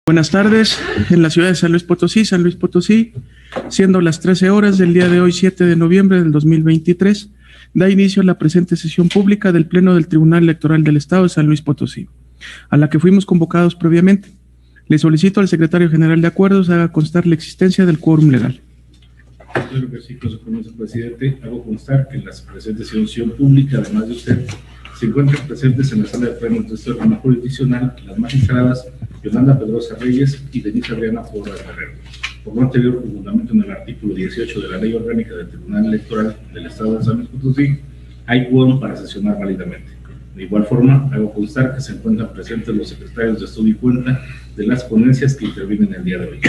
Buenas tardes, en la ciudad de San Luis Potosí, siendo las 13 horas del día de hoy, 7 de noviembre del 2023, da inicio a la presente sesión pública del Pleno del Tribunal Electoral del Estado de San Luis Potosí, a la que fuimos convocados previamente. Le solicito al Secretario General de Acuerdos haga constar la existencia del quórum legal. Claro que sí, con su permiso, presidente, hago constar que en la presente sesión pública, además de usted, se encuentran presentes en la sala de plenos de este órgano jurisdiccional las magistradas Yolanda Pedrosa Reyes y Denise Adriana Porras Guerrero. Por lo anterior, con fundamento en el artículo 18 de la Ley Orgánica del Tribunal Electoral del Estado de San Luis Potosí, hay quórum para sesionar válidamente. De igual forma, hago constar que se encuentran presentes los secretarios de estudio y cuenta de las ponencias que intervienen el día de hoy.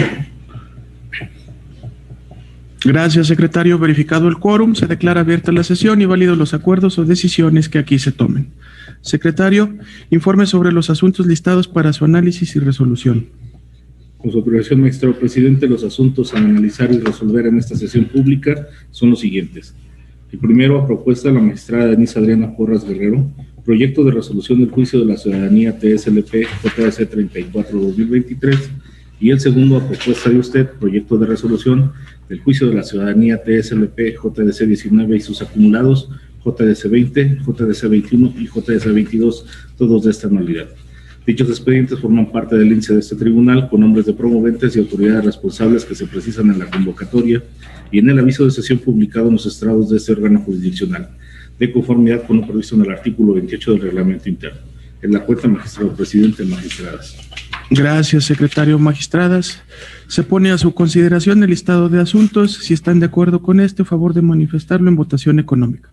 Gracias, secretario. Verificado el quórum, se declara abierta la sesión y válidos los acuerdos o decisiones que aquí se tomen. Secretario, informe sobre los asuntos listados para su análisis y resolución. Con su autorización, magistrado presidente, los asuntos a analizar y resolver en esta sesión pública son los siguientes. El primero, a propuesta de la magistrada Denise Adriana Porras Guerrero, proyecto de resolución del juicio de la ciudadanía TSLP JDC 34-2023, y el segundo, a propuesta de usted, proyecto de resolución del juicio de la ciudadanía TSLP JDC 19 y sus acumulados JDC 20, JDC 21 y JDC 22, todos de esta anualidad. Dichos expedientes forman parte del índice de este tribunal con nombres de promoventes y autoridades responsables que se precisan en la convocatoria y en el aviso de sesión publicado en los estrados de este órgano jurisdiccional, de conformidad con lo previsto en el artículo 28 del reglamento interno. En la cuenta, magistrado presidente, magistradas. Gracias, secretario. Magistradas, se pone a su consideración el listado de asuntos. Si están de acuerdo con este, a favor de manifestarlo en votación económica.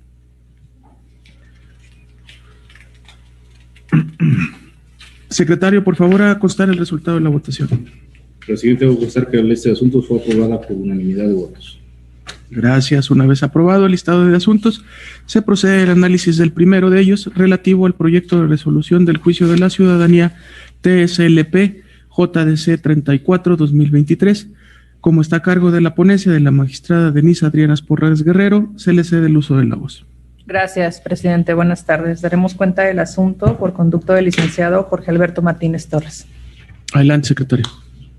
Secretario, por favor, haga constar el resultado de la votación. Presidente, debo constar que la lista de asuntos fue aprobada por unanimidad de votos. Gracias. Una vez aprobado el listado de asuntos, se procede al análisis del primero de ellos, relativo al proyecto de resolución del juicio de la ciudadanía TSLP JDC 34-2023. Como está a cargo de la ponencia de la magistrada Denise Adriana Porras Guerrero, se le cede el uso de la voz. Gracias, presidente. Buenas tardes. Daremos cuenta del asunto por conducto del licenciado Jorge Alberto Martínez Torres. Adelante, secretario.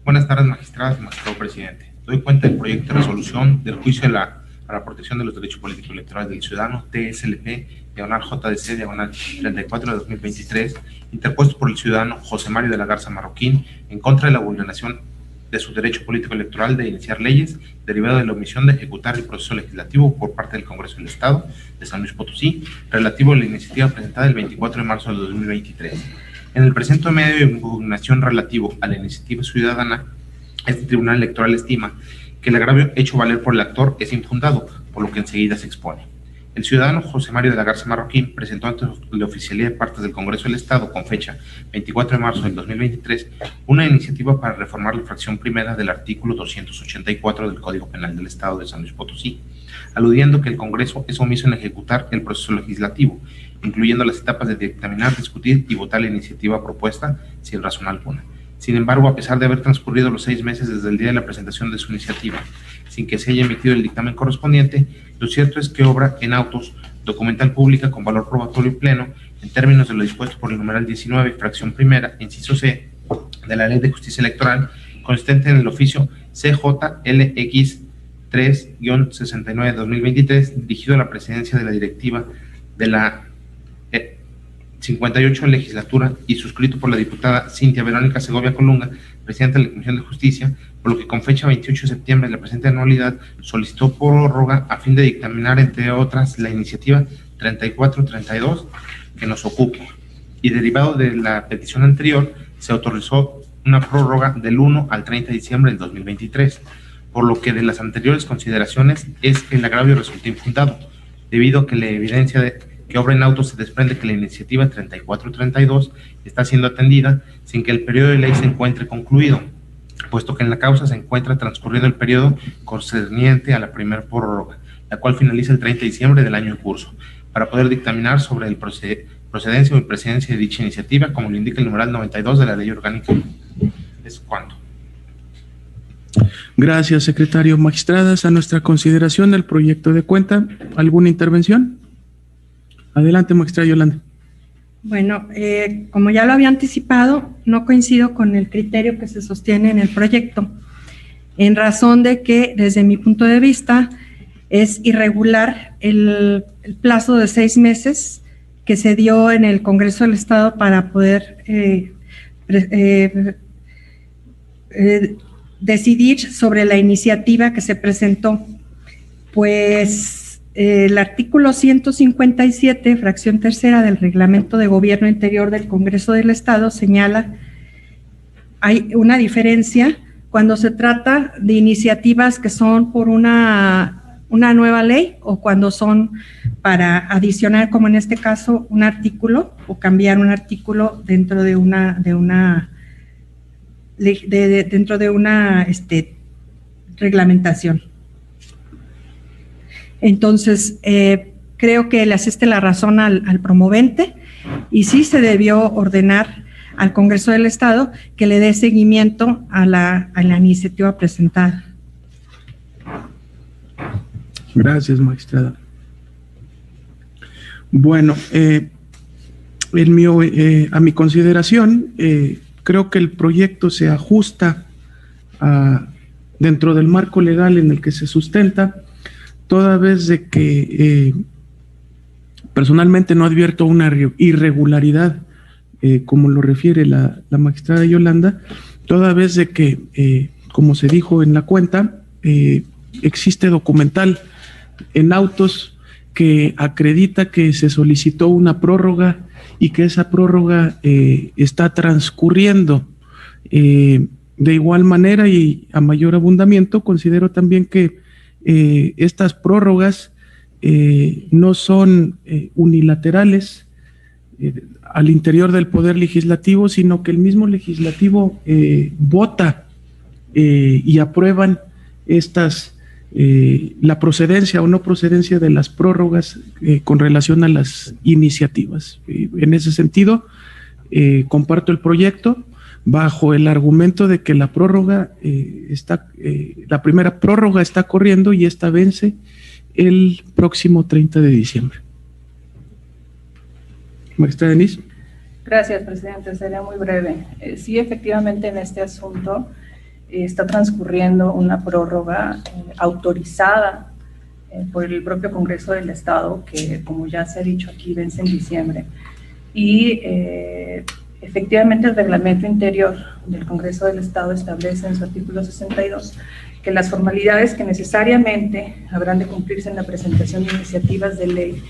Buenas tardes, magistradas, magistrado presidente. Doy cuenta del proyecto de resolución del juicio a la protección de los derechos políticos electorales del ciudadano TSLP, diagonal JDC, diagonal 34 de 2023, interpuesto por el ciudadano José Mario de la Garza Marroquín en contra de la vulneración de su derecho político electoral de iniciar leyes derivado de la omisión de ejecutar el proceso legislativo por parte del Congreso del Estado de San Luis Potosí, relativo a la iniciativa presentada el 24 de marzo de 2023. En el presente medio de impugnación relativo a la iniciativa ciudadana, este tribunal electoral estima que el agravio hecho valer por el actor es infundado, por lo que enseguida se expone. El ciudadano José Mario de la Garza Marroquín presentó ante la Oficialía de Partes del Congreso del Estado, con fecha 24 de marzo del 2023, una iniciativa para reformar la fracción primera del artículo 284 del Código Penal del Estado de San Luis Potosí, aludiendo que el Congreso es omiso en ejecutar el proceso legislativo, incluyendo las etapas de dictaminar, discutir y votar la iniciativa propuesta sin razón alguna. Sin embargo, a pesar de haber transcurrido los 6 meses desde el día de la presentación de su iniciativa, sin que se haya emitido el dictamen correspondiente, lo cierto es que obra en autos documental pública con valor probatorio pleno en términos de lo dispuesto por el numeral 19, fracción primera, inciso C, de la Ley de Justicia Electoral, consistente en el oficio CJLX 3-69-2023, dirigido a la presidencia de la directiva de la 58 legislatura y suscrito por la diputada Cintia Verónica Segovia Colunga, presidenta de la Comisión de Justicia, por lo que con fecha 28 de septiembre de la presente anualidad solicitó prórroga a fin de dictaminar, entre otras, la iniciativa 3432 que nos ocupa. Y derivado de la petición anterior, se autorizó una prórroga del 1 al 30 de diciembre del 2023, por lo que de las anteriores consideraciones es que el agravio resulta infundado, debido a que la evidencia de que obra en auto se desprende que la iniciativa 3432 está siendo atendida sin que el periodo de ley se encuentre concluido, puesto que en la causa se encuentra transcurrido el periodo concerniente a la primera prórroga, la cual finaliza el 30 de diciembre del año en curso, para poder dictaminar sobre el procedencia o imprecedencia de dicha iniciativa, como lo indica el numeral 92 de la Ley Orgánica. ¿Es cuánto? Gracias, secretario. Magistradas, a nuestra consideración el proyecto de cuenta. ¿Alguna intervención? Adelante, magistrada Yolanda. Bueno, como ya lo había anticipado, no coincido con el criterio que se sostiene en el proyecto, en razón de que, desde mi punto de vista, es irregular el plazo de 6 meses que se dio en el Congreso del Estado para poder decidir sobre la iniciativa que se presentó. Pues el artículo 157, fracción tercera del Reglamento de Gobierno Interior del Congreso del Estado señala, hay una diferencia cuando se trata de iniciativas que son por una nueva ley o cuando son para adicionar, como en este caso, un artículo o cambiar un artículo dentro de una reglamentación. Entonces, creo que le asiste la razón al promovente y sí se debió ordenar al Congreso del Estado que le dé seguimiento a la iniciativa presentada. Gracias, magistrada. Bueno, a mi consideración, creo que el proyecto se ajusta dentro del marco legal en el que se sustenta, toda vez de que personalmente no advierto una irregularidad, como lo refiere la magistrada Yolanda, toda vez de que, como se dijo en la cuenta, existe documental en autos que acredita que se solicitó una prórroga y que esa prórroga está transcurriendo. De igual manera y a mayor abundamiento, considero también que estas prórrogas no son unilaterales al interior del Poder Legislativo, sino que el mismo Legislativo vota y aprueban la procedencia o no procedencia de las prórrogas con relación a las iniciativas. En ese sentido, comparto el proyecto bajo el argumento de que la primera prórroga está corriendo y esta vence el próximo 30 de diciembre. Maestra Denise. Gracias, presidente. Seré muy breve. Sí, efectivamente, en este asunto está transcurriendo una prórroga autorizada por el propio Congreso del Estado, que, como ya se ha dicho aquí, vence en diciembre. Y efectivamente, el reglamento interior del Congreso del Estado establece en su artículo 62 que las formalidades que necesariamente habrán de cumplirse en la presentación de iniciativas de ley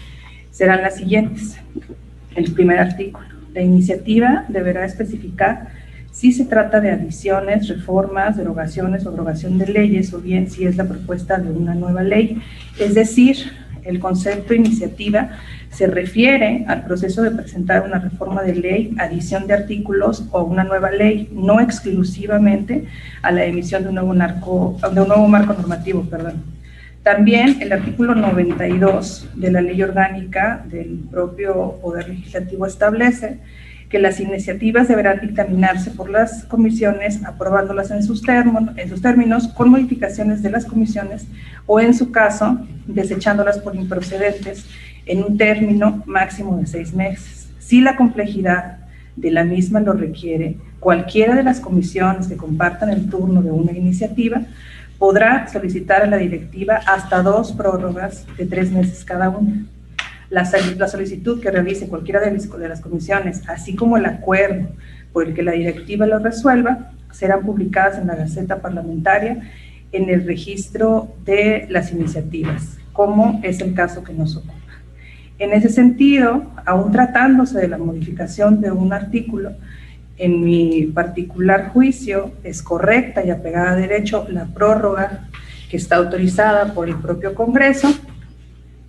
serán las siguientes. El primer artículo: la iniciativa deberá especificar si se trata de adiciones, reformas, derogaciones o abrogación de leyes, o bien si es la propuesta de una nueva ley. Es decir, el concepto iniciativa se refiere al proceso de presentar una reforma de ley, adición de artículos o una nueva ley, no exclusivamente a la emisión de un nuevo marco normativo. También el artículo 92 de la Ley Orgánica del propio Poder Legislativo establece que las iniciativas deberán dictaminarse por las comisiones, aprobándolas en sus términos, con modificaciones de las comisiones o, en su caso, desechándolas por improcedentes en un término máximo de 6 meses. Si la complejidad de la misma lo requiere, cualquiera de las comisiones que compartan el turno de una iniciativa podrá solicitar a la directiva hasta 2 prórrogas de 3 meses cada una. La solicitud que realice cualquiera de las comisiones, así como el acuerdo por el que la directiva lo resuelva, serán publicadas en la Gaceta Parlamentaria en el registro de las iniciativas, como es el caso que nos ocupa. En ese sentido, aún tratándose de la modificación de un artículo, en mi particular juicio es correcta y apegada a derecho la prórroga que está autorizada por el propio Congreso,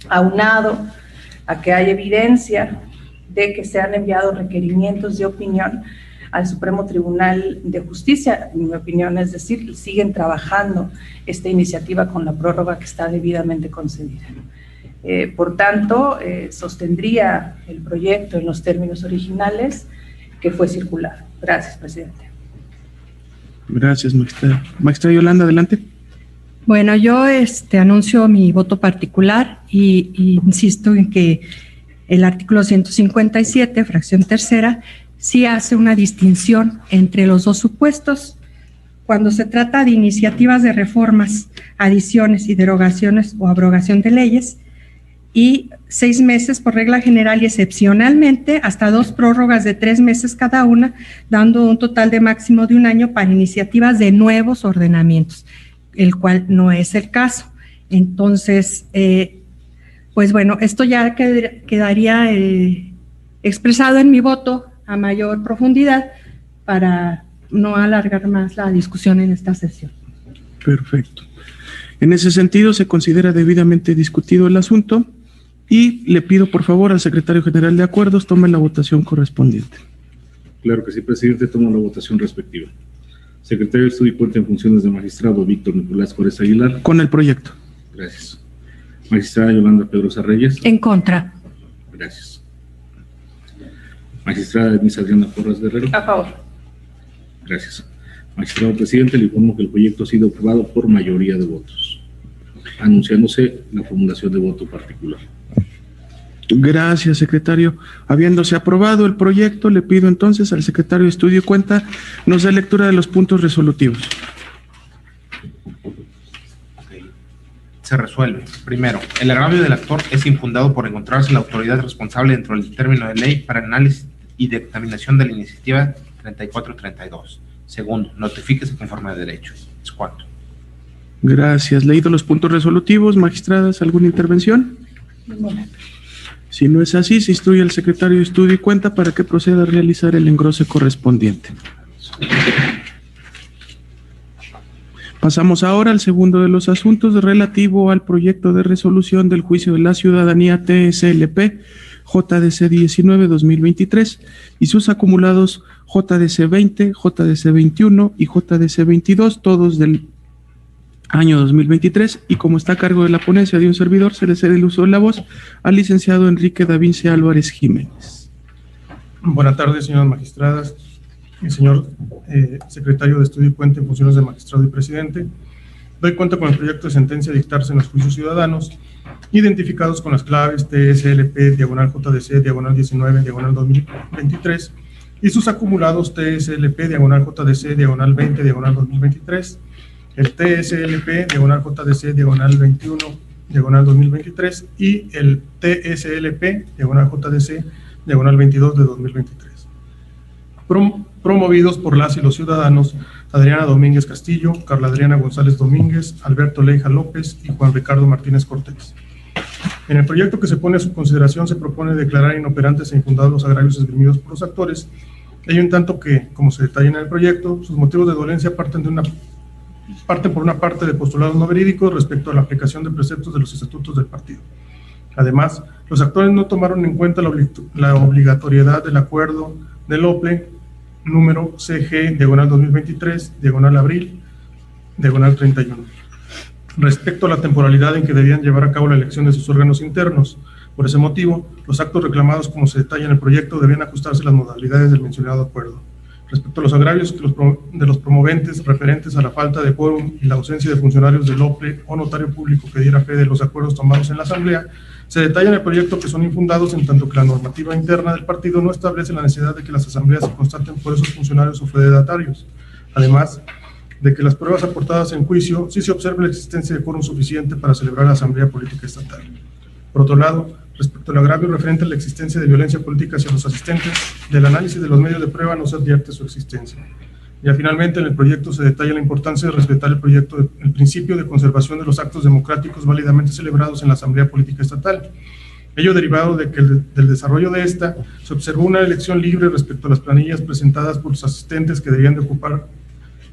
aunado a que hay evidencia de que se han enviado requerimientos de opinión al Supremo Tribunal de Justicia. En mi opinión, es decir, siguen trabajando esta iniciativa con la prórroga que está debidamente concedida. Por tanto, sostendría el proyecto en los términos originales que fue circulado. Gracias, presidente. Gracias, maestra. Maestra Yolanda, adelante. Bueno, yo anuncio mi voto particular y insisto en que El artículo 157, fracción tercera, sí hace una distinción entre los dos supuestos. Cuando se trata de iniciativas de reformas, adiciones y derogaciones o abrogación de leyes, y 6 meses por regla general y excepcionalmente hasta 2 prórrogas de 3 meses cada una, dando un total de máximo de 1 año para iniciativas de nuevos ordenamientos, el cual no es el caso. Entonces, pues bueno, esto ya quedaría expresado en mi voto a mayor profundidad para no alargar más la discusión en esta sesión. Perfecto. En ese sentido, se considera debidamente discutido el asunto y le pido, por favor, al secretario general de Acuerdos tome la votación correspondiente. Claro que sí, presidente, tomo la votación respectiva. Secretario de Estudio y Cuenta en funciones de magistrado, Víctor Nicolás Juárez Aguilar. Con el proyecto. Gracias. Magistrada Yolanda Pedrosa Reyes. En contra. Gracias. Magistrada Denise Adriana Porras Guerrero. A favor. Gracias. Magistrado presidente, le informo que el proyecto ha sido aprobado por mayoría de votos, anunciándose la formulación de voto particular. Gracias, secretario. Habiéndose aprobado el proyecto, le pido entonces al secretario de Estudio y Cuenta nos dé lectura de los puntos resolutivos. Se resuelve. Primero, el agravio del actor es infundado por encontrarse la autoridad responsable dentro del término de ley para análisis y dictaminación de la iniciativa 3432. Segundo, notifíquese conforme a derecho. Es cuanto. Gracias. Leído los puntos resolutivos, magistradas, ¿alguna intervención? Ninguna. Si no es así, se instruye al secretario de Estudio y Cuenta para que proceda a realizar el engrose correspondiente. Pasamos ahora al segundo de los asuntos relativo al proyecto de resolución del Juicio de la Ciudadanía TSLP JDC 19-2023 y sus acumulados JDC 20, JDC 21 y JDC 22, todos del año 2023, y como está a cargo de la ponencia de un servidor, se le cede el uso de la voz al licenciado Enrique Davince Álvarez Jiménez. Buenas tardes, señoras magistradas y señor secretario de Estudio y Cuenta en funciones de magistrado y presidente. Doy cuenta con el proyecto de sentencia a dictarse en los juicios ciudadanos, identificados con las claves TSLP, diagonal JDC, diagonal 19, diagonal 2023, y sus acumulados TSLP, diagonal JDC, diagonal 20, diagonal 2023, el TSLP, diagonal JDC, diagonal 21, diagonal 2023, y el TSLP, diagonal JDC, diagonal 22 de 2023. Promovidos por las y los ciudadanos Adriana Domínguez Castillo, Carla Adriana González Domínguez, Alberto Leija López y Juan Ricardo Martínez Cortés. En el proyecto que se pone a su consideración se propone declarar inoperantes e infundados los agravios esgrimidos por los actores, ello en tanto que, como se detalla en el proyecto, sus motivos de dolencia parten por una parte de postulados no verídicos respecto a la aplicación de preceptos de los estatutos del partido. Además, los actores no tomaron en cuenta la obligatoriedad del acuerdo del OPLE número CG, diagonal 2023, diagonal abril, diagonal 31, respecto a la temporalidad en que debían llevar a cabo la elección de sus órganos internos. Por ese motivo, los actos reclamados, como se detalla en el proyecto, debían ajustarse a las modalidades del mencionado acuerdo. Respecto a los agravios de los promoventes referentes a la falta de quórum y la ausencia de funcionarios del OPLE o notario público que diera fe de los acuerdos tomados en la Asamblea, se detalla en el proyecto que son infundados en tanto que la normativa interna del partido no establece la necesidad de que las asambleas se constaten por esos funcionarios o fedatarios. Además de que las pruebas aportadas en juicio sí se observa la existencia de quórum suficiente para celebrar la Asamblea Política Estatal. Por otro lado, respecto al agravio referente a la existencia de violencia política hacia los asistentes, del análisis de los medios de prueba no se advierte su existencia. Ya finalmente, en el proyecto se detalla la importancia de respetar el principio de conservación de los actos democráticos válidamente celebrados en la Asamblea Política Estatal. Ello derivado de que del desarrollo de esta se observó una elección libre respecto a las planillas presentadas por los asistentes que debían de ocupar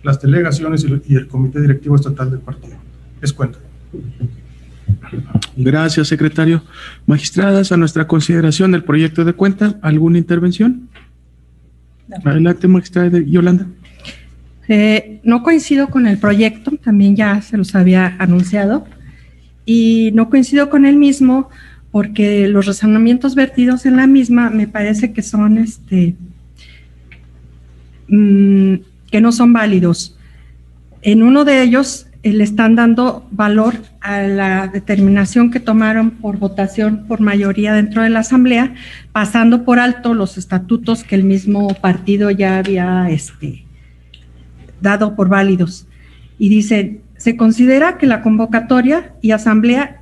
las delegaciones y el comité directivo estatal del partido. Es cuenta. Gracias, secretario. Magistradas, a nuestra consideración del proyecto de cuenta, ¿alguna intervención? No. Adelante, magistrada Yolanda. No coincido con el proyecto, también ya se los había anunciado, y no coincido con el mismo porque los razonamientos vertidos en la misma me parece que son que no son válidos. En uno de ellos le están dando valor a la determinación que tomaron por votación por mayoría dentro de la Asamblea, pasando por alto los estatutos que el mismo partido ya había dado por válidos. Y dicen, se considera que la convocatoria y Asamblea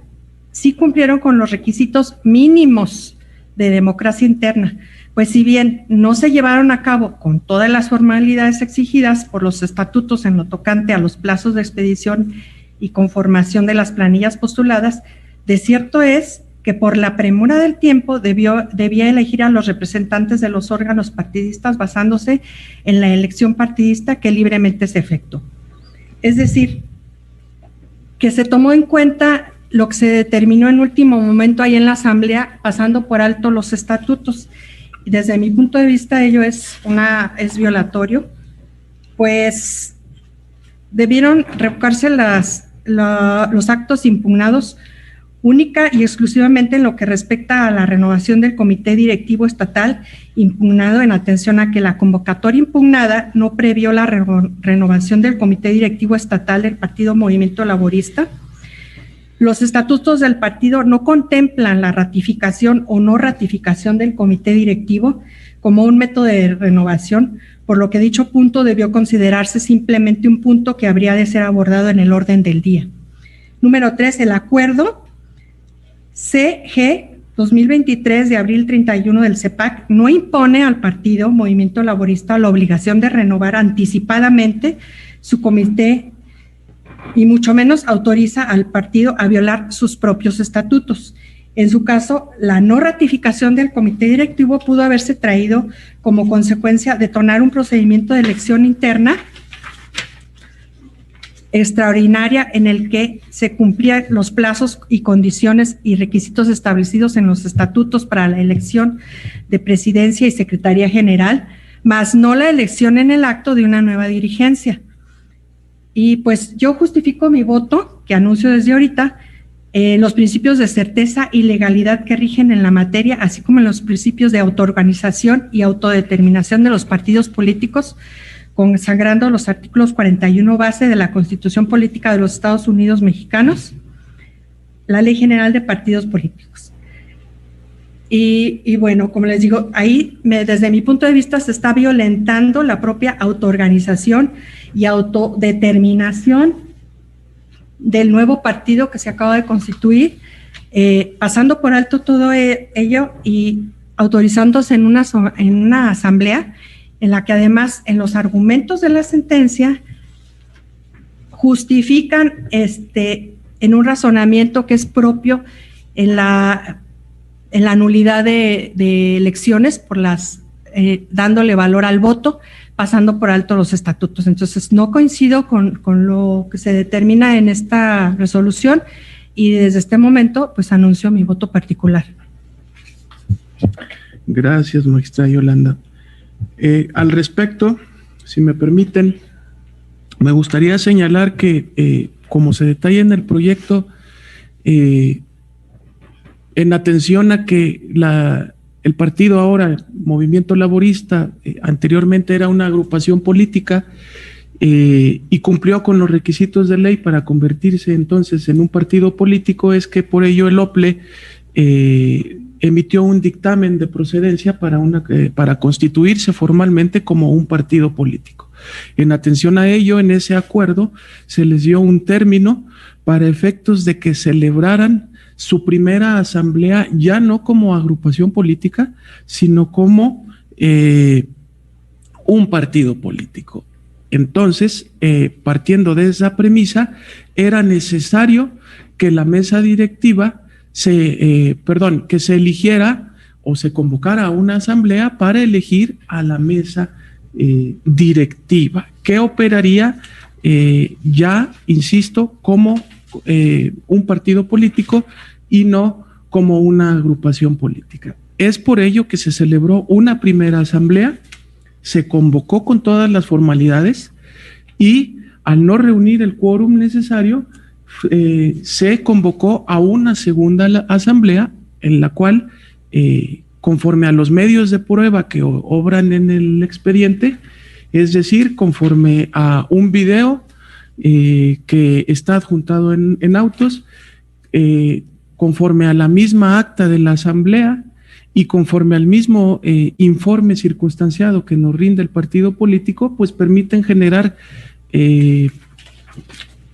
sí cumplieron con los requisitos mínimos de democracia interna, pues si bien no se llevaron a cabo con todas las formalidades exigidas por los estatutos en lo tocante a los plazos de expedición y conformación de las planillas postuladas, de cierto es que por la premura del tiempo debía elegir a los representantes de los órganos partidistas basándose en la elección partidista que libremente se efectuó. Es decir, que se tomó en cuenta lo que se determinó en último momento ahí en la Asamblea, pasando por alto los estatutos. Y desde mi punto de vista ello es violatorio, pues debieron revocarse los actos impugnados única y exclusivamente en lo que respecta a la renovación del Comité Directivo Estatal impugnado, en atención a que la convocatoria impugnada no previó la renovación del Comité Directivo Estatal del Partido Movimiento Laborista. Los estatutos del partido no contemplan la ratificación o no ratificación del comité directivo como un método de renovación, por lo que dicho punto debió considerarse simplemente un punto que habría de ser abordado en el orden del día. Número 3, el acuerdo CG 2023 de abril 31 del CEPAC no impone al partido Movimiento Laborista la obligación de renovar anticipadamente su comité y mucho menos autoriza al partido a violar sus propios estatutos. En su caso, la no ratificación del comité directivo pudo haberse traído como consecuencia detonar un procedimiento de elección interna extraordinaria en el que se cumplían los plazos y condiciones y requisitos establecidos en los estatutos para la elección de presidencia y secretaría general, más no la elección en el acto de una nueva dirigencia. Y pues yo justifico mi voto, que anuncio desde ahorita, los principios de certeza y legalidad que rigen en la materia, así como en los principios de autoorganización y autodeterminación de los partidos políticos, consagrando los artículos 41 base de la Constitución Política de los Estados Unidos Mexicanos, la Ley General de Partidos Políticos. Y bueno, como les digo, ahí desde mi punto de vista se está violentando la propia autoorganización y autodeterminación del nuevo partido que se acaba de constituir, pasando por alto todo ello y autorizándose en una asamblea en la que además en los argumentos de la sentencia justifican en un razonamiento que es propio en la nulidad de elecciones por dándole valor al voto, pasando por alto los estatutos. Entonces, no coincido con lo que se determina en esta resolución y desde este momento, pues anuncio mi voto particular. Gracias, magistrada Yolanda. Al respecto, si me permiten, me gustaría señalar que, como se detalla en el proyecto, en atención a que el partido ahora, Movimiento Laborista, anteriormente era una agrupación política y cumplió con los requisitos de ley para convertirse entonces en un partido político, es que por ello el OPLE emitió un dictamen de procedencia para constituirse formalmente como un partido político. En atención a ello, en ese acuerdo se les dio un término para efectos de que celebraran su primera asamblea ya no como agrupación política, sino como un partido político. Entonces, partiendo de esa premisa, era necesario que la mesa directiva que se eligiera o se convocara a una asamblea para elegir a la mesa directiva, que operaría ya, insisto, como un partido político y no como una agrupación política. Es por ello que se celebró una primera asamblea, se convocó con todas las formalidades y al no reunir el quórum necesario, se convocó a una segunda asamblea en la cual, conforme a los medios de prueba que obran en el expediente, es decir, conforme a un video que está adjuntado en autos, conforme a la misma acta de la Asamblea y conforme al mismo informe circunstanciado que nos rinde el partido político, pues permiten generar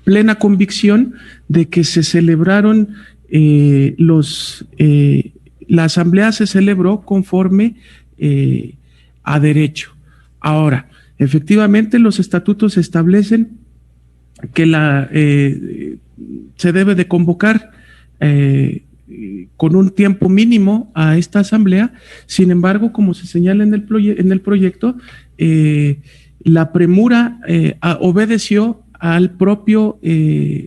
plena convicción de que se celebraron la Asamblea se celebró conforme a derecho. Ahora, efectivamente, los estatutos establecen que se debe de convocar con un tiempo mínimo a esta asamblea. Sin embargo, como se señala en el proyecto, la premura obedeció al propio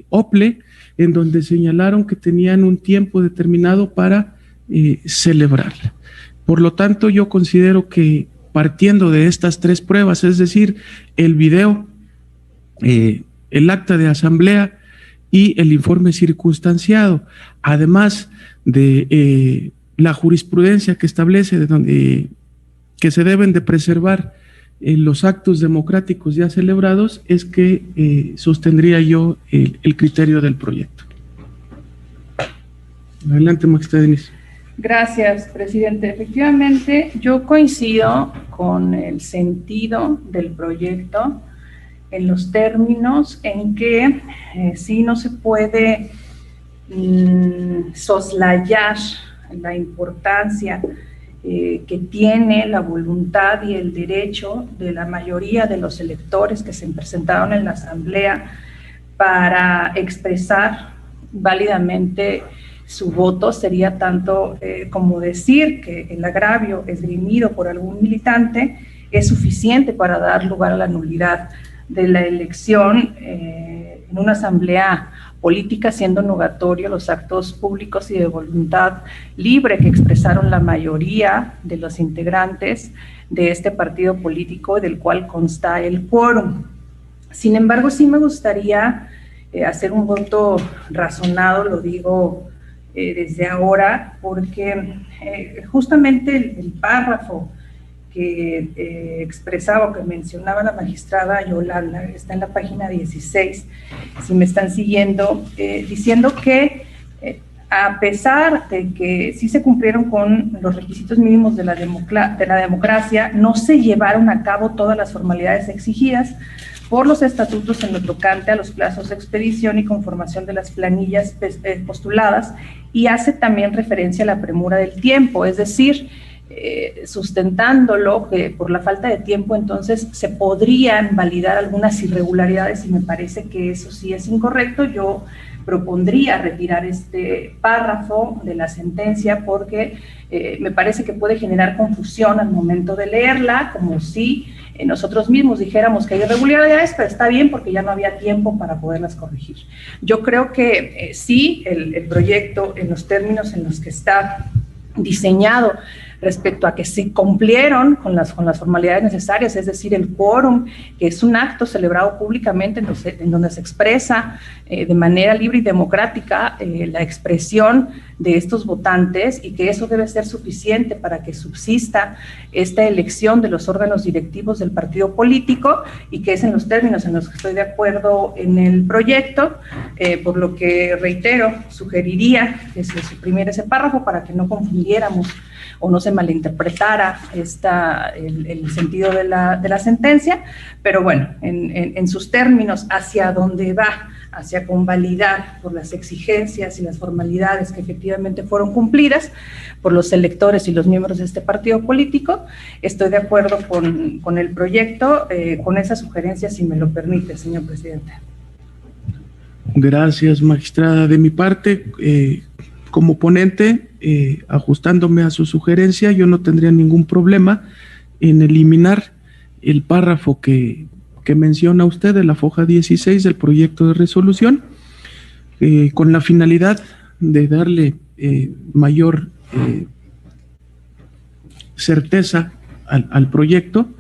OPLE, en donde señalaron que tenían un tiempo determinado para celebrarla. Por lo tanto, yo considero que partiendo de estas tres pruebas, es decir, el video, el acta de asamblea y el informe circunstanciado, además de la jurisprudencia que establece que se deben de preservar los actos democráticos ya celebrados, es que sostendría yo el criterio del proyecto. Adelante, magistrada Denise. Gracias, presidente. Efectivamente, yo coincido con el sentido del proyecto en los términos en que sí no se puede soslayar la importancia que tiene la voluntad y el derecho de la mayoría de los electores que se presentaron en la Asamblea para expresar válidamente su voto. Sería tanto como decir que el agravio esgrimido por algún militante es suficiente para dar lugar a la nulidad de la elección en una asamblea política, siendo nugatorio los actos públicos y de voluntad libre que expresaron la mayoría de los integrantes de este partido político del cual consta el quórum. Sin embargo, sí me gustaría hacer un voto razonado, lo digo desde ahora, porque justamente el párrafo que expresaba o que mencionaba la magistrada Yolanda, está en la página 16, si me están siguiendo, diciendo que a pesar de que sí se cumplieron con los requisitos mínimos de la democracia, no se llevaron a cabo todas las formalidades exigidas por los estatutos en lo tocante a los plazos de expedición y conformación de las planillas postuladas, y hace también referencia a la premura del tiempo, es decir, sustentándolo que por la falta de tiempo entonces se podrían validar algunas irregularidades, y me parece que eso sí es incorrecto. Yo propondría retirar este párrafo de la sentencia porque me parece que puede generar confusión al momento de leerla, como si nosotros mismos dijéramos que hay irregularidades, pero está bien porque ya no había tiempo para poderlas corregir. Yo creo que sí, el proyecto en los términos en los que está diseñado respecto a que se cumplieron con las formalidades necesarias, es decir, el quórum, que es un acto celebrado públicamente en donde se expresa de manera libre y democrática la expresión de estos votantes, y que eso debe ser suficiente para que subsista esta elección de los órganos directivos del partido político, y que es en los términos en los que estoy de acuerdo en el proyecto, por lo que reitero, sugeriría que se suprimiera ese párrafo para que no confundiéramos o no se malinterpretara el sentido de la sentencia, pero bueno, en sus términos, hacia dónde va, hacia convalidar por las exigencias y las formalidades que efectivamente fueron cumplidas por los electores y los miembros de este partido político, estoy de acuerdo con el proyecto, con esa sugerencia, si me lo permite, señor presidente. Gracias, magistrada. De mi parte, como ponente, ajustándome a su sugerencia, yo no tendría ningún problema en eliminar el párrafo que menciona usted de la foja 16 del proyecto de resolución, con la finalidad de darle mayor certeza al proyecto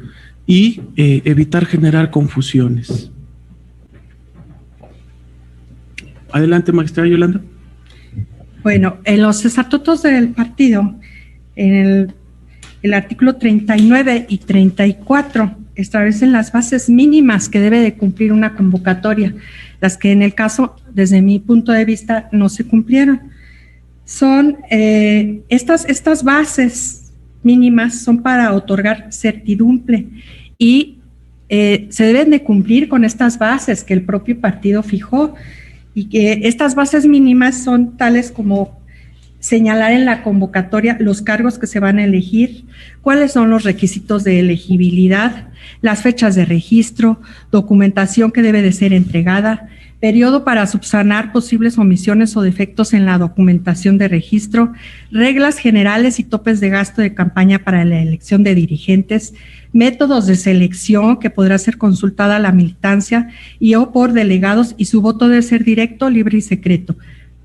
y evitar generar confusiones. Adelante, magistrada Yolanda. Bueno, en los estatutos del partido, en el artículo 39 y 34, establecen las bases mínimas que debe de cumplir una convocatoria, las que en el caso, desde mi punto de vista, no se cumplieron. Son estas bases mínimas son para otorgar certidumbre y se deben de cumplir con estas bases que el propio partido fijó, y que estas bases mínimas son tales como señalar en la convocatoria los cargos que se van a elegir, cuáles son los requisitos de elegibilidad, las fechas de registro, documentación que debe de ser entregada, periodo para subsanar posibles omisiones o defectos en la documentación de registro, reglas generales y topes de gasto de campaña para la elección de dirigentes, métodos de selección que podrá ser consultada a la militancia y o por delegados, y su voto debe ser directo, libre y secreto,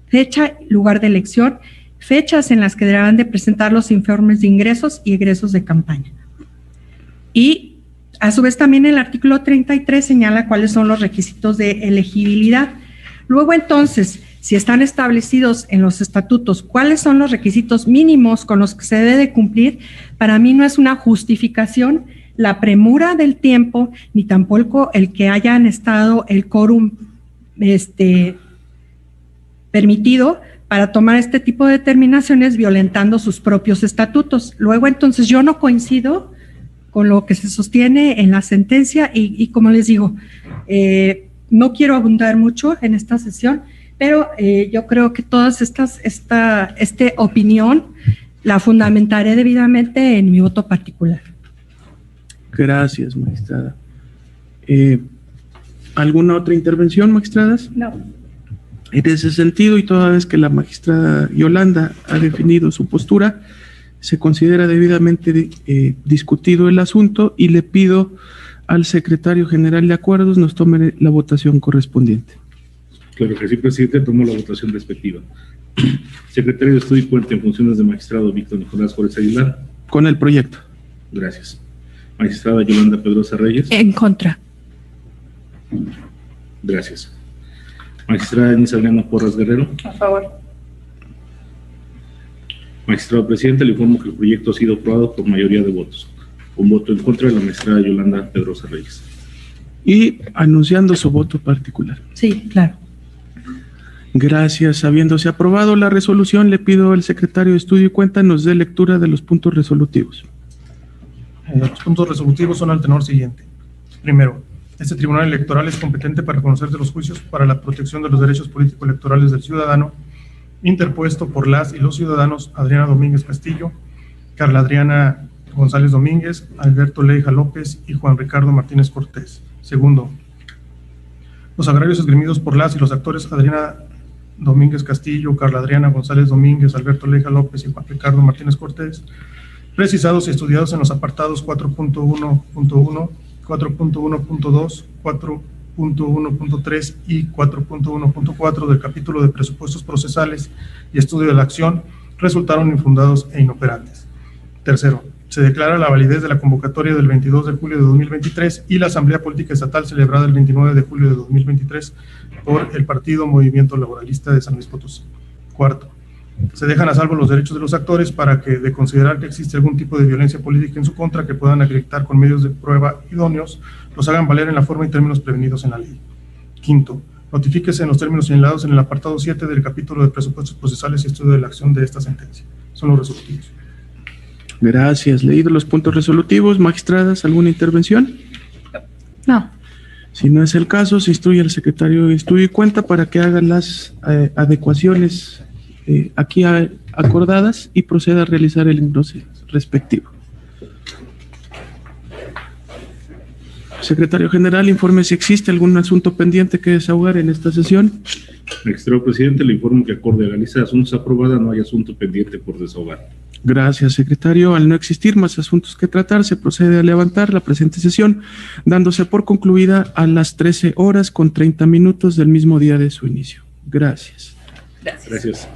fecha, lugar de elección, fechas en las que deberán de presentar los informes de ingresos y egresos de campaña. Y a su vez también el artículo 33 señala cuáles son los requisitos de elegibilidad. Luego entonces, si están establecidos en los estatutos cuáles son los requisitos mínimos con los que se debe de cumplir, para mí no es una justificación la premura del tiempo, ni tampoco el que hayan estado el quórum permitido para tomar este tipo de determinaciones violentando sus propios estatutos. Luego entonces yo no coincido con lo que se sostiene en la sentencia y como les digo, no quiero abundar mucho en esta sesión, pero yo creo que todas esta opinión la fundamentaré debidamente en mi voto particular. Gracias, magistrada. ¿Alguna otra intervención, magistradas? No. En ese sentido, y toda vez que la magistrada Yolanda ha definido su postura, se considera debidamente discutido el asunto y le pido al secretario general de acuerdos nos tome la votación correspondiente. Claro que sí, presidente. Tomo la votación respectiva. Secretario de Estudio y Cuenta en funciones de magistrado Víctor Nicolás Juárez Aguilar. Con el proyecto. Gracias. Magistrada Yolanda Pedrosa Reyes. En contra. Gracias. Magistrada Denise Adriana Porras Guerrero. A favor. Magistrado presidente, le informo que el proyecto ha sido aprobado por mayoría de votos. Un voto en contra de la magistrada Yolanda Pedrosa Reyes. Y anunciando su voto particular. Sí, claro. Gracias. Habiéndose aprobado la resolución, le pido al secretario de Estudio y Cuenta nos dé lectura de los puntos resolutivos. Los puntos resolutivos son al tenor siguiente. Primero, este Tribunal Electoral es competente para conocer de los juicios para la protección de los derechos político-electorales del ciudadano, interpuesto por las y los ciudadanos Adriana Domínguez Castillo, Carla Adriana González Domínguez, Alberto Leija López y Juan Ricardo Martínez Cortés. Segundo, los agravios esgrimidos por las y los actores Adriana Domínguez Castillo, Carla Adriana González Domínguez, Alberto Leija López y Juan Ricardo Martínez Cortés, precisados y estudiados en los apartados 4.1.1, 4.1.2, 4.1.3 y 4.1.4 del capítulo de presupuestos procesales y estudio de la acción resultaron infundados e inoperantes. Tercero, se declara la validez de la convocatoria del 22 de julio de 2023 y la Asamblea Política Estatal celebrada el 29 de julio de 2023 por el Partido Movimiento Laboralista de San Luis Potosí. Cuarto, se dejan a salvo los derechos de los actores para que, de considerar que existe algún tipo de violencia política en su contra que puedan acreditar con medios de prueba idóneos, los hagan valer en la forma y términos prevenidos en la ley. Quinto, notifíquese en los términos señalados en el apartado 7 del capítulo de presupuestos procesales y estudio de la acción de esta sentencia. Son los resolutivos. Gracias. Leído los puntos resolutivos, magistradas, ¿alguna intervención? No. Si no es el caso, se instruye al secretario de Estudio y Cuenta para que haga las adecuaciones aquí acordadas y proceda a realizar el englose respectivo. Secretario General, informe si existe algún asunto pendiente que desahogar en esta sesión. Magistrado presidente, le informo que acorde a la lista de asuntos aprobada no hay asunto pendiente por desahogar. Gracias, secretario. Al no existir más asuntos que tratar, se procede a levantar la presente sesión, dándose por concluida a las 13:30 del mismo día de su inicio. Gracias. Gracias.